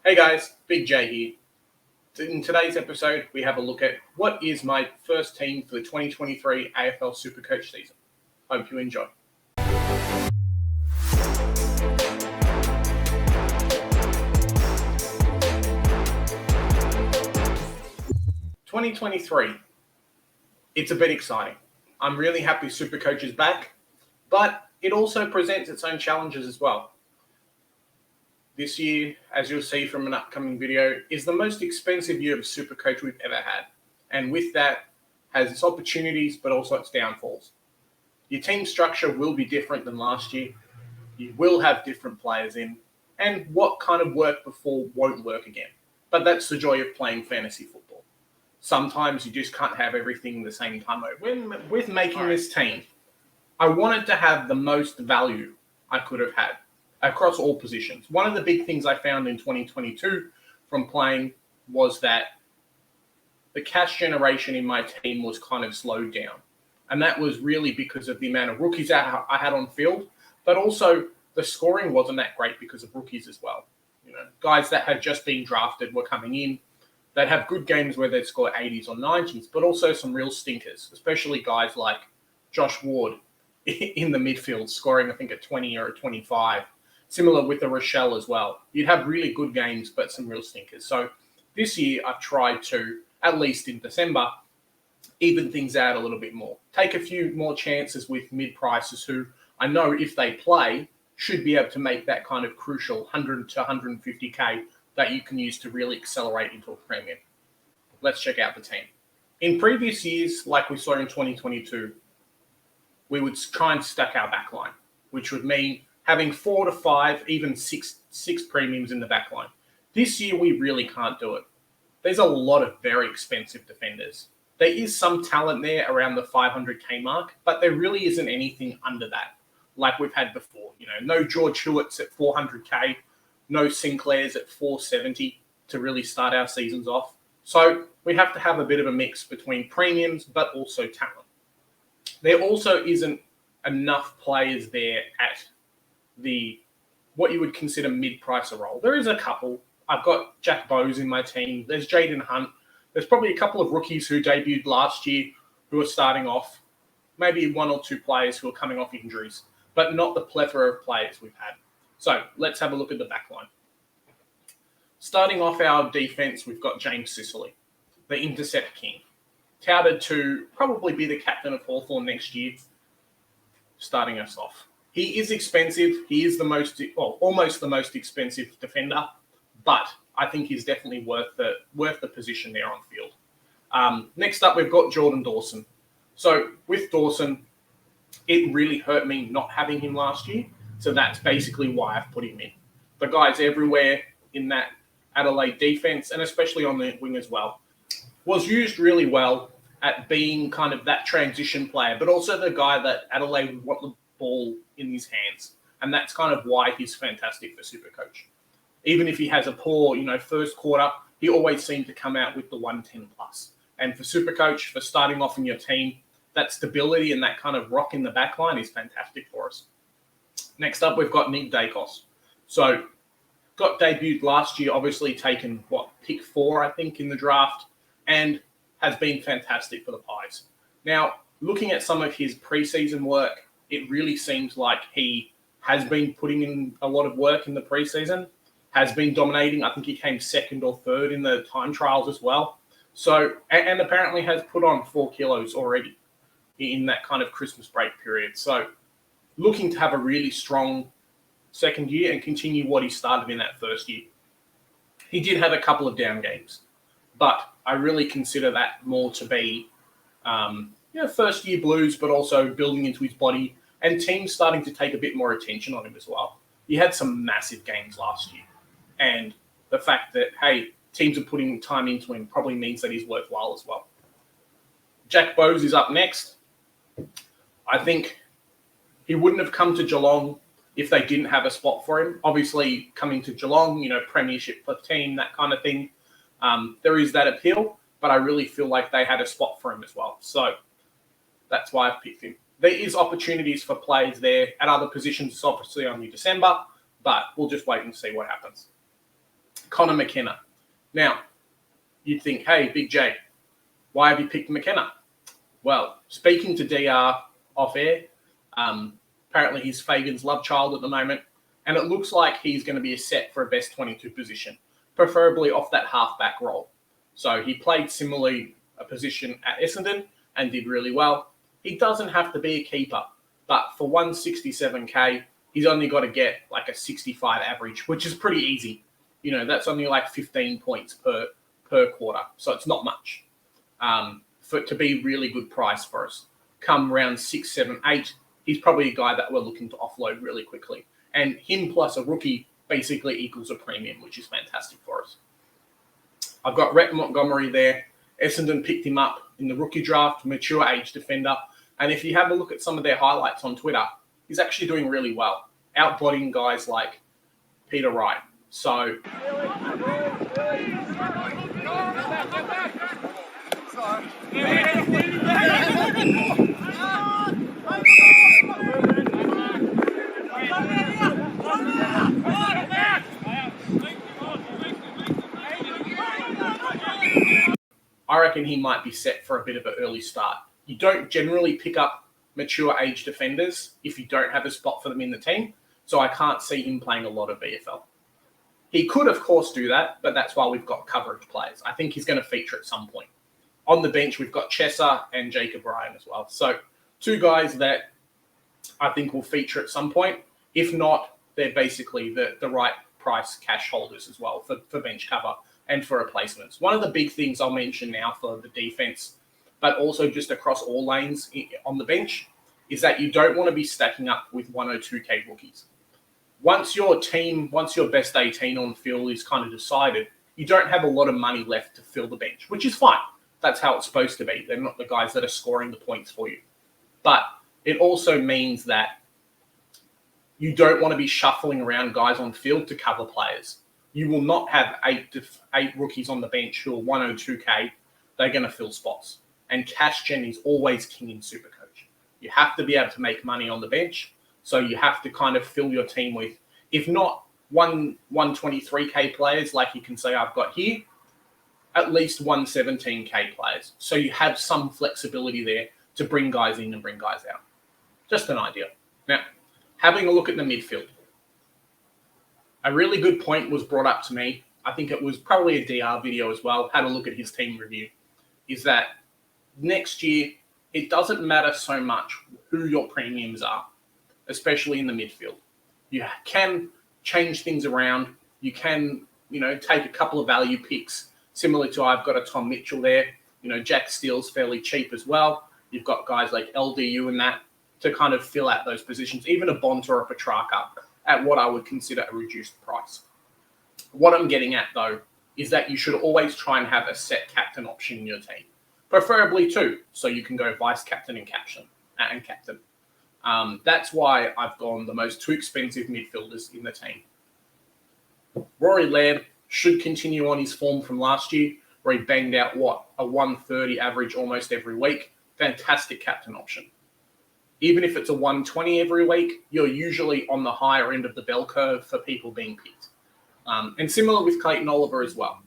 Hey guys, Big J here. In today's episode, we have a look at what is my first team for the 2023 AFL SUPERCOACH season. Hope you enjoy. 2023, it's a bit exciting. I'm really happy SUPERCOACH is back, but it also presents its own challenges as well. This year, as you'll see from an upcoming video, is the most expensive year of SUPERCOACH we've ever had. And with that, has its opportunities, but also its downfalls. Your team structure will be different than last year. You will have different players in, and what kind of worked before won't work again. But that's the joy of playing fantasy football. Sometimes you just can't have everything the same time over. With making this team, I wanted to have the most value I could have had across all positions. One of the big things I found in 2022 from playing was that the cash generation in my team was kind of slowed down. And that was really because of the amount of rookies I had on field, but also the scoring wasn't that great because of rookies as well. You know, guys that had just been drafted were coming in. They'd have good games where they'd score 80s or 90s, but also some real stinkers, especially guys like Josh Ward in the midfield, scoring, I think, a 20 or a 25. Similar with the Rochelle as well. You'd have really good games, but some real stinkers. So this year, I've tried to, at least in December, even things out a little bit more. Take a few more chances with mid-prices who I know if they play, should be able to make that kind of crucial 100 to 150K that you can use to really accelerate into a premium. Let's check out the team. In previous years, like we saw in 2022, we would try and stack our backline, which would mean having 4 to 5, even six premiums in the back line. This year, we really can't do it. There's a lot of very expensive defenders. There is some talent there around the 500K mark, but there really isn't anything under that, like we've had before. You know, no George Hewitts at 400K, no Sinclairs at 470 to really start our seasons off. So we have to have a bit of a mix between premiums, but also talent. There also isn't enough players there at what you would consider mid-pricer role. There is a couple. I've got Jack Bowes in my team. There's Jaden Hunt. There's probably a couple of rookies who debuted last year who are starting off. Maybe 1 or 2 players who are coming off injuries, but not the plethora of players we've had. So let's have a look at the back line. Starting off our defense, we've got James Sicily, the intercept king, touted to probably be the captain of Hawthorn next year, starting us off. He is expensive. He is almost the most expensive defender, but I think he's definitely worth the position there on field. Next up, we've got Jordan Dawson. So with Dawson, it really hurt me not having him last year. So that's basically why I've put him in. The guy's everywhere in that Adelaide defense, and especially on the wing as well. Was used really well at being kind of that transition player, but also the guy that Adelaide want the ball in his hands. And that's kind of why he's fantastic for SUPERCOACH. Even if he has a poor, first quarter, he always seemed to come out with the 110 plus. And for SUPERCOACH, for starting off in your team, that stability and that kind of rock in the back line is fantastic for us. Next up, we've got Nick Dacos. So, got debuted last year, obviously taken, pick 4, I think, in the draft, and has been fantastic for the Pies. Now, looking at some of his preseason work, it really seems like he has been putting in a lot of work in the preseason, has been dominating. I think he came 2nd or 3rd in the time trials as well. So, and apparently has put on 4 kilos already in that kind of Christmas break period. So, looking to have a really strong second year and continue what he started in that first year. He did have a couple of down games, but I really consider that more to be first year blues, but also building into his body and teams starting to take a bit more attention on him as well. He had some massive games last year, and the fact that, hey, teams are putting time into him probably means that he's worthwhile as well. Jack Bowes is up next. I think he wouldn't have come to Geelong if they didn't have a spot for him. Obviously, coming to Geelong, premiership team, that kind of thing, there is that appeal, but I really feel like they had a spot for him as well. So that's why I've picked him. There is opportunities for players there at other positions. It's obviously only December, but we'll just wait and see what happens. Connor McKenna. Now, you'd think, hey, Big J, why have you picked McKenna? Well, speaking to DR off air, apparently he's Fagan's love child at the moment, and it looks like he's going to be set for a best 22 position, preferably off that halfback role. So he played similarly a position at Essendon and did really well. He doesn't have to be a keeper, but for 167K, he's only got to get like a 65 average, which is pretty easy. You know, that's only like 15 points per quarter, so it's not much. For it to be really good price for us. Come round 6, 7, 8, he's probably a guy that we're looking to offload really quickly. And him plus a rookie basically equals a premium, which is fantastic for us. I've got Rhett Montgomery there. Essendon picked him up in the rookie draft, mature age defender. And if you have a look at some of their highlights on Twitter, he's actually doing really well, outbodying guys like Peter Wright. So I reckon he might be set for a bit of an early start. You don't generally pick up mature age defenders if you don't have a spot for them in the team. So I can't see him playing a lot of VFL. He could, of course, do that, but that's why we've got coverage players. I think he's going to feature at some point. On the bench, we've got Chesser and Jacob Ryan as well. So 2 guys that I think will feature at some point. If not, they're basically the right price cash holders as well for bench cover and for replacements. One of the big things I'll mention now for the defense, but also just across all lanes on the bench, is that you don't want to be stacking up with 102K rookies. Once your best 18 on field is kind of decided, you don't have a lot of money left to fill the bench, which is fine. That's how it's supposed to be. They're not the guys that are scoring the points for you. But it also means that you don't want to be shuffling around guys on field to cover players. You will not have eight rookies on the bench who are 102K. They're going to fill spots. And cash gen is always king in Supercoach. You have to be able to make money on the bench. So you have to kind of fill your team with, if not 123K players like you can say I've got here, at least 117K players. So you have some flexibility there to bring guys in and bring guys out. Just an idea. Now, having a look at the midfield. A really good point was brought up to me. I think it was probably a DR video as well. Had a look at his team review. Is that next year, it doesn't matter so much who your premiums are, especially in the midfield. You can change things around. You can, take a couple of value picks, similar to I've got a Tom Mitchell there. Jack Steele's fairly cheap as well. You've got guys like LDU and that to kind of fill out those positions, even a Bonta or a Petrarca at what I would consider a reduced price. What I'm getting at, though, is that you should always try and have a set captain option in your team, preferably 2, so you can go vice captain and captain. That's why I've gone the most 2 expensive midfielders in the team. Rory Laird should continue on his form from last year, where he banged out, a 130 average almost every week. Fantastic captain option. Even if it's a 120 every week, you're usually on the higher end of the bell curve for people being picked. And similar with Clayton Oliver as well.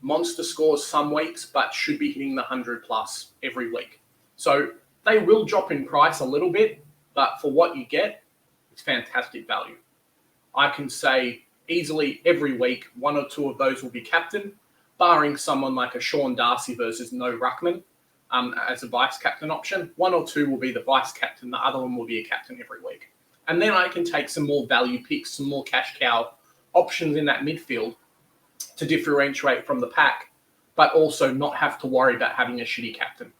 Monster scores some weeks, but should be hitting the 100 plus every week. So they will drop in price a little bit, but for what you get, it's fantastic value. I can say easily every week, 1 or 2 of those will be captain, barring someone like a Sean Darcy versus no Ruckman as a vice captain option. 1 or 2 will be the vice captain. The other one will be a captain every week. And then I can take some more value picks, some more cash cow options in that midfield to differentiate from the pack, but also not have to worry about having a shitty captain.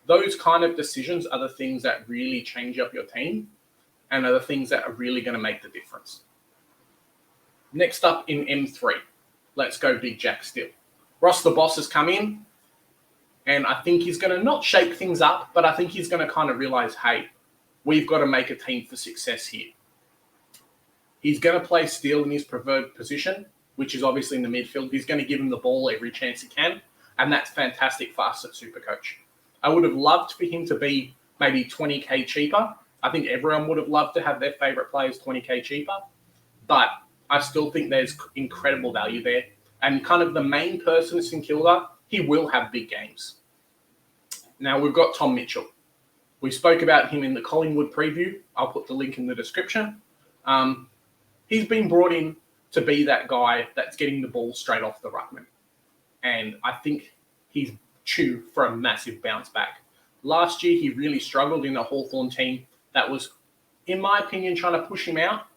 Those kind of decisions are the things that really change up your team and are the things that are really going to make the difference. Next up in M3, let's go Big Jack Steele. Ross the Boss has come in, and I think he's going to not shake things up, but I think he's going to kind of realize, hey, we've got to make a team for success here. He's going to play Steele in his preferred position, which is obviously in the midfield. He's going to give him the ball every chance he can, and that's fantastic for us at Supercoach. I would have loved for him to be maybe 20K cheaper. I think everyone would have loved to have their favourite players 20K cheaper, but I still think there's incredible value there. And kind of the main person is St Kilda, he will have big games. Now we've got Tom Mitchell. We spoke about him in the Collingwood preview. I'll put the link in the description. He's been brought in to be that guy that's getting the ball straight off the ruckman. And I think he's due for a massive bounce back. Last year, he really struggled in a Hawthorn team that was, in my opinion, trying to push him out.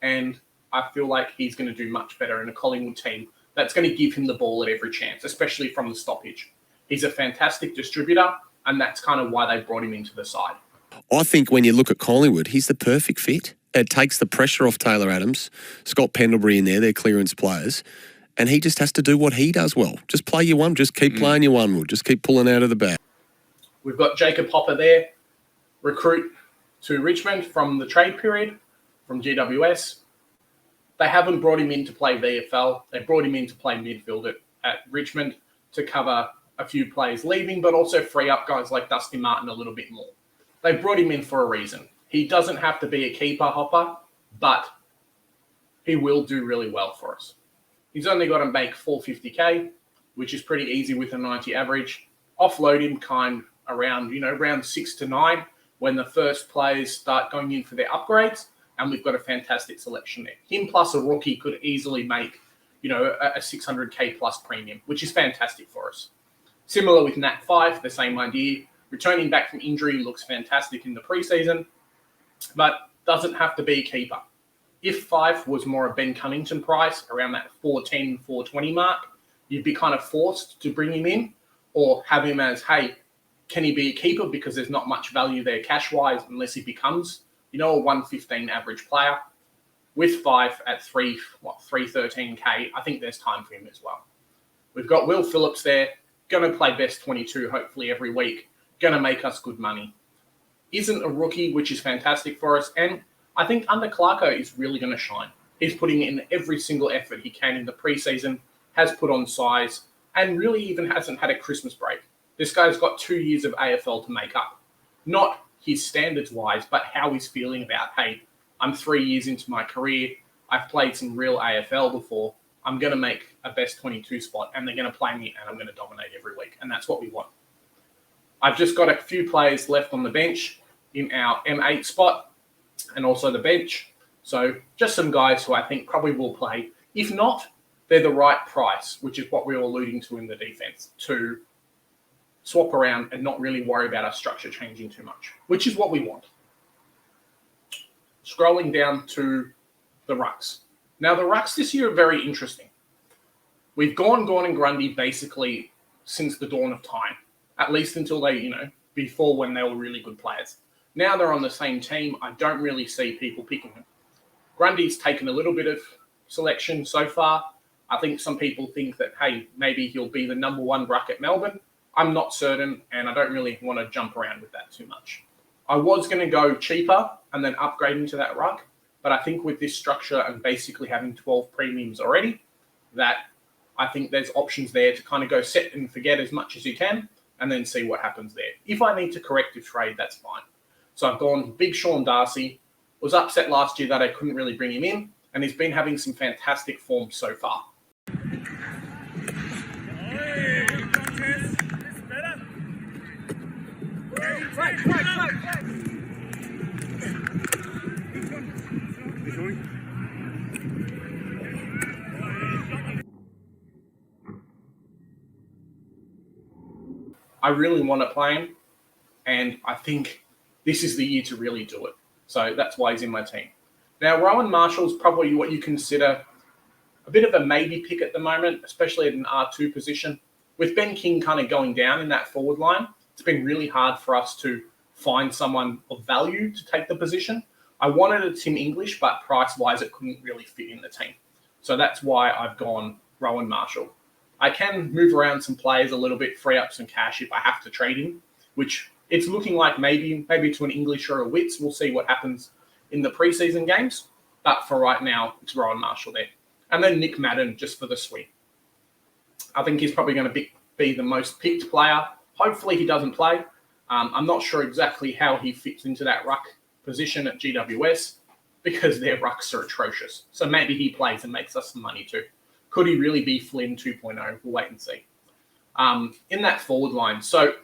And I feel like he's going to do much better in a Collingwood team that's going to give him the ball at every chance, especially from the stoppage. He's a fantastic distributor, and that's kind of why they brought him into the side. I think when you look at Collingwood, he's the perfect fit. It takes the pressure off Taylor Adams, Scott Pendlebury in there, they're clearance players, and he just has to do what he does well. Just play your one, just keep playing your one, just keep pulling out of the bag. We've got Jacob Hopper there, recruit to Richmond from the trade period, from GWS. They haven't brought him in to play VFL. They brought him in to play midfield at Richmond to cover a few players leaving, but also free up guys like Dusty Martin a little bit more. They brought him in for a reason. He doesn't have to be a keeper, Hopper, but he will do really well for us. He's only got to make $450K, which is pretty easy with a 90 average. Offload him around 6 to 9 when the first players start going in for their upgrades, and we've got a fantastic selection there. Him plus a rookie could easily make, a 600K plus premium, which is fantastic for us. Similar with Nat 5, the same idea. Returning back from injury looks fantastic in the preseason, but doesn't have to be a keeper. If 5 was more a Ben Cunnington price, around that 410, 420 mark, you'd be kind of forced to bring him in or have him as, hey, can he be a keeper because there's not much value there cash-wise unless he becomes, a 115 average player. With 5 at 313K, I think there's time for him as well. We've got Will Phillips there, going to play best 22 hopefully every week, going to make us good money. Isn't a rookie, which is fantastic for us, and I think under Clarko is really going to shine. He's putting in every single effort he can in the preseason, has put on size, and really even hasn't had a Christmas break. This guy's got 2 years of AFL to make up. Not his standards-wise, but how he's feeling about, hey, I'm 3 years into my career, I've played some real AFL before, I'm going to make a best 22 spot, and they're going to play me, and I'm going to dominate every week, and that's what we want. I've just got a few players left on the bench in our M8 spot and also the bench. So just some guys who I think probably will play. If not, they're the right price, which is what we were alluding to in the defense, to swap around and not really worry about our structure changing too much, which is what we want. Scrolling down to the Rucks. Now, the Rucks this year are very interesting. We've gone and Grundy basically since the dawn of time, at least until they, before when they were really good players. Now they're on the same team. I don't really see people picking them. Grundy's taken a little bit of selection so far. I think some people think that, hey, maybe he'll be the number one ruck at Melbourne. I'm not certain, and I don't really want to jump around with that too much. I was going to go cheaper and then upgrade into that ruck, but I think with this structure and basically having 12 premiums already, that I think there's options there to kind of go set and forget as much as you can and then see what happens there. If I need to corrective trade, that's fine. So I've gone big Sean Darcy. Was upset last year that I couldn't really bring him in, and he's been having some fantastic form so far. I really want to play him, and I think this is the year to really do it. So that's why he's in my team. Now, Rowan Marshall's probably what you consider a bit of a maybe pick at the moment, especially at an R2 position. With Ben King kind of going down in that forward line, it's been really hard for us to find someone of value to take the position. I wanted a Tim English, but price-wise, it couldn't really fit in the team. So that's why I've gone Rowan Marshall. I can move around some players a little bit, free up some cash if I have to trade him, which it's looking like maybe to an English or a Wits. We'll see what happens in the preseason games. But for right now, it's Rowan Marshall there. And then Nick Madden just for the sweep. I think he's probably going to be the most picked player. Hopefully he doesn't play. I'm not sure exactly how he fits into that ruck position at GWS. because their rucks are atrocious. So maybe he plays and makes us some money too. Could he really be Flynn 2.0? We'll wait and see. In that forward line, so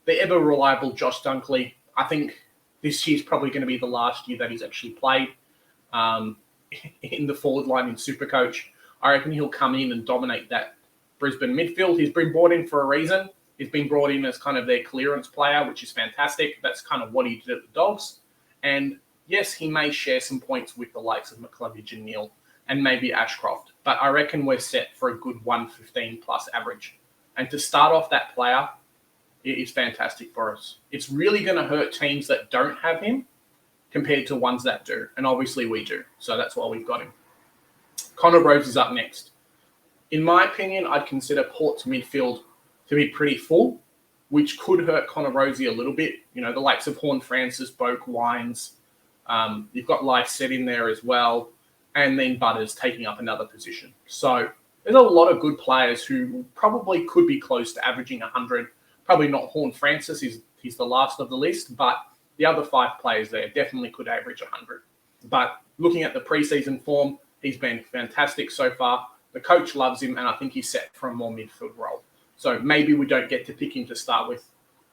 the ever reliable Josh Dunkley, I think this year's probably going to be the last year that he's actually played in the forward line in Supercoach. I reckon he'll come in and dominate that Brisbane midfield. He's been brought in for a reason. He's been brought in as kind of their clearance player, which is fantastic. That's kind of what he did at the Dogs. And yes, he may share some points with the likes of McCluggage and Neil and maybe Ashcroft, but I reckon we're set for a good 115 plus average. And to start off that player, it is fantastic for us. It's really going to hurt teams that don't have him compared to ones that do. And obviously we do. So that's why we've got him. Connor Rhodes is up next. In my opinion, I'd consider Port's midfield to be pretty full, which could hurt Connor Rosie a little bit. You know, the likes of Horn Francis, Boak, Wines. You've got Lycett in there as well. And then Butters taking up another position. So there's a lot of good players who probably could be close to averaging 100. Probably not Horn Francis. He's the last of the list. But the other 5 players there definitely could average 100. But looking at the preseason form, he's been fantastic so far. The coach loves him, and I think he's set for a more midfield role. So maybe we don't get to pick him to start with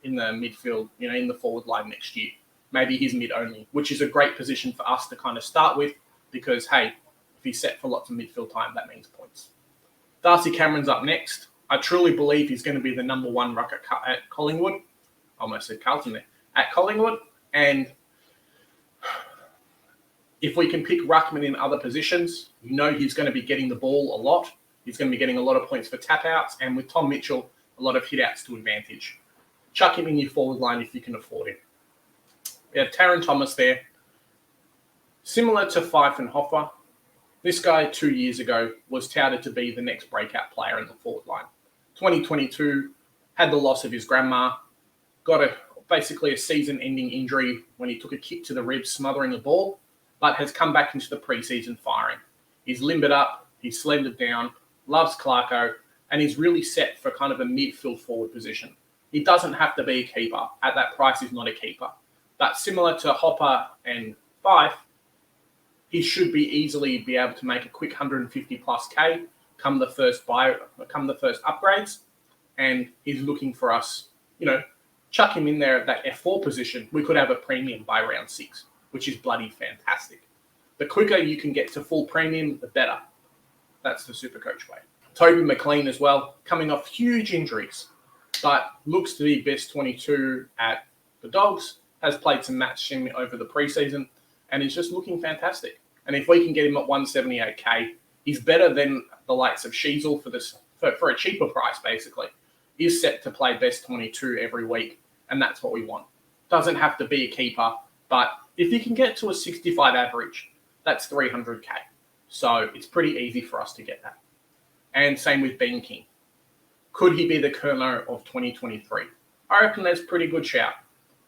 in the midfield, you know, in the forward line next year. Maybe he's mid only, which is a great position for us to kind of start with because, hey, if he's set for lots of midfield time, that means points. Darcy Cameron's up next. I truly believe he's going to be the number 1 ruck at Collingwood. I almost said Carlton there. At Collingwood. And if we can pick Ruckman in other positions, you know he's going to be getting the ball a lot. He's going to be getting a lot of points for tap-outs. And with Tom Mitchell, a lot of hit-outs to advantage. Chuck him in your forward line if you can afford him. We have Taron Thomas there. Similar to Fife and Hoffa, this guy 2 years ago was touted to be the next breakout player in the forward line. 2022, had the loss of his grandma, got basically a season-ending injury when he took a kick to the ribs, smothering the ball, but has come back into the preseason firing. He's limbered up, he's slendered down, loves Clarko, and he's really set for kind of a midfield forward position. He doesn't have to be a keeper. At that price, he's not a keeper. But similar to Hopper and Fife, he should easily be able to make a quick 150 plus K come the first upgrades. And he's looking for us, you know, chuck him in there at that F4 position. We could have a premium by round 6, which is bloody fantastic. The quicker you can get to full premium, the better. That's the Supercoach way. Toby McLean as well, coming off huge injuries, but looks to be best 22 at the Dogs, has played some match sim over the preseason, and is just looking fantastic. And if we can get him at 178k, he's better than the likes of Sheasel for a cheaper price, basically. He's set to play best 22 every week, and that's what we want. Doesn't have to be a keeper, but if you can get to a 65 average, that's 300k. So it's pretty easy for us to get that. And same with Ben King. Could he be the Kerno of 2023? I reckon that's a pretty good shout.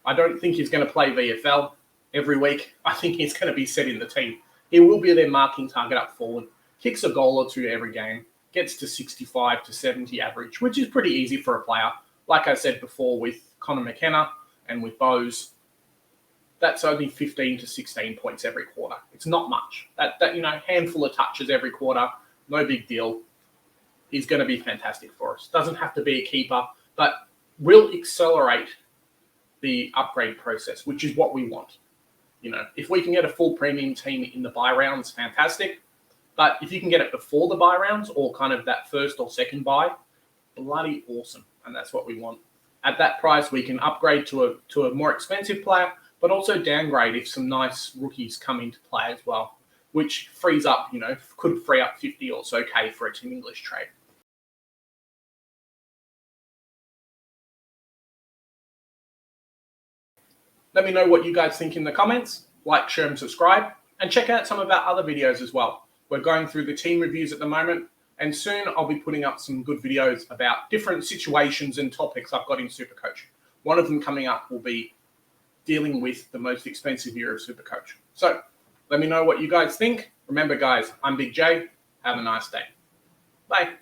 I don't think he's going to play VFL every week. I think he's going to be set in the team. He will be their marking target up forward, kicks a goal or two every game, gets to 65 to 70 average, which is pretty easy for a player. Like I said before with Connor McKenna and with Bose, that's only 15 to 16 points every quarter. It's not much. That handful of touches every quarter, no big deal. He's going to be fantastic for us. Doesn't have to be a keeper, but will accelerate the upgrade process, which is what we want. You know, if we can get a full premium team in the buy rounds, fantastic. But if you can get it before the buy rounds or kind of that first or second buy, bloody awesome. And that's what we want. At that price, we can upgrade to a more expensive player, but also downgrade if some nice rookies come into play as well, which frees up, could free up 50 or so K for a Team English trade. Let me know what you guys think in the comments. Like, share, and subscribe. And check out some of our other videos as well. We're going through the team reviews at the moment. And soon I'll be putting up some good videos about different situations and topics I've got in Supercoach. One of them coming up will be dealing with the most expensive year of Supercoach. So let me know what you guys think. Remember, guys, I'm Big J. Have a nice day. Bye.